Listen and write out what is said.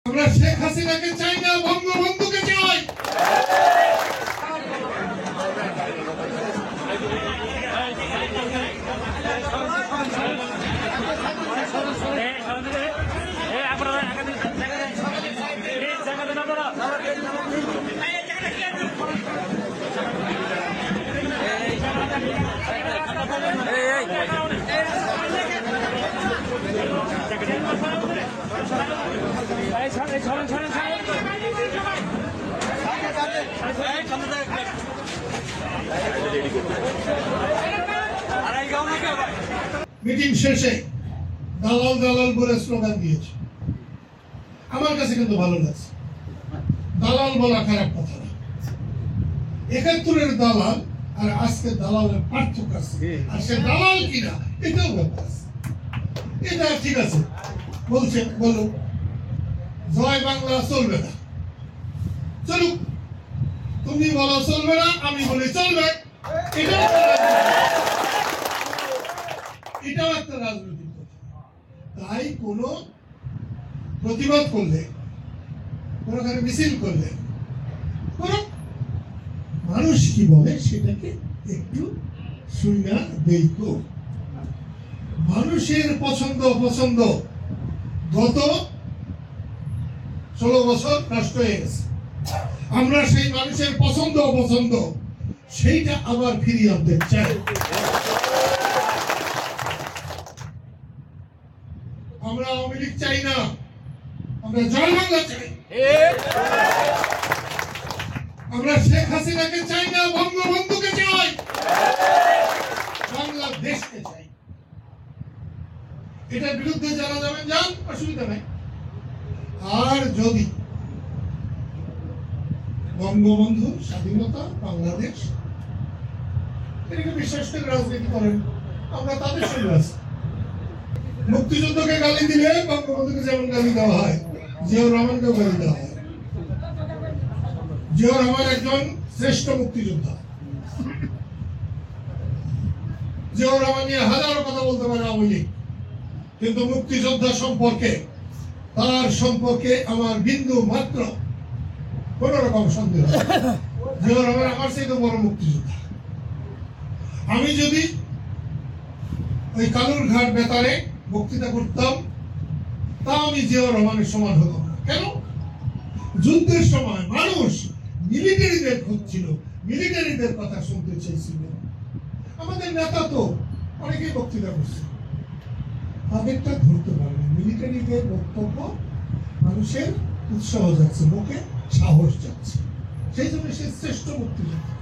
আমরা শেখ হাসিনাকে চাই না, বঙ্গবন্ধুকে চাই। মিটিং শেষে দালাল দালাল বলে স্লোগান দিয়েছে। আমার কাছে কিন্তু ভালো লাগছে। দালাল বলা খারাপ কথা না। ৭১-এর দালাল আর আজকে দালালের পার্থক্য আছে, আর সে দালাল কিনা এটাও ব্যাপার আছে। এটা ঠিক আছে, বলছে বলুক, জয় বাংলা চলবে না, চলুক। তুমি বলো চলবে না, আমি বলি চলবে। এটাও একটা রাজনৈতিক কথা। তাই কোন প্রতিবাদ করলে, কোনখানে মিছিল করলে, কোন মানুষ কি বলে সেটাকে একটু শুনা দেখো। মানুষের পছন্দ অপছন্দ গত 16 বছর নষ্ট হয়ে গেছে। আমরা সেই মানুষের পছন্দ অপছন্দ সেইটা আবার ফিরিয়ে আনতে চাই। আমরা আওয়ামী লীগ চাই না, আমরা জয় বাংলা চাই। আমরা শেখ হাসিনাকে চাই না, বঙ্গবন্ধুকে চাই, বাংলাদেশকে চাই। এটার বিরুদ্ধে যারা যাবেন যান, অসুবিধা নেই। আর যদি বঙ্গবন্ধু, স্বাধীনতা, বাংলাদেশ এটাকে বিশ্বাস করে রাজনীতি করেন, আমরা তাদের সঙ্গে আছি। মুক্তিযুদ্ধকে গালি দিলে বঙ্গবন্ধুকে যেমন গালি দেওয়া হয়, জিয়াউর রহমানকেও গালি দেওয়া হয়। জিয়াউর রহমান একজন শ্রেষ্ঠ মুক্তিযোদ্ধা। জিয়াউর রহমান নিয়ে হাজারো কথা বলতে পারে আওয়ামী লীগ, কিন্তু মুক্তিযোদ্ধা সম্পর্কে, তার সম্পর্কে আমার বিন্দু মাত্র কোন রকম সন্দেহ। জিয়াউর রহমান আমার চেয়ে বড় মুক্তিযোদ্ধা। আমি যদি ওই কালুরঘাট বেতারে বক্তৃতা করতাম, তা আমি জিয়াউর রহমানের সমান হতাম না। কেন? যুদ্ধের সময় মানুষ মিলিটারিদের খুঁজছিল, মিলিটারিদের কথা শুনতে চাইছিল। আমাদের নেতা তো অনেকেই বক্তৃতা করছে, তাদেরটা ধরতে পারবে। মিলিটারিদের বক্তব্য মানুষের উৎসাহ যাচ্ছে, মুখে সাহস যাচ্ছে, সেই জন্য সে শ্রেষ্ঠ মুক্তিযোদ্ধা।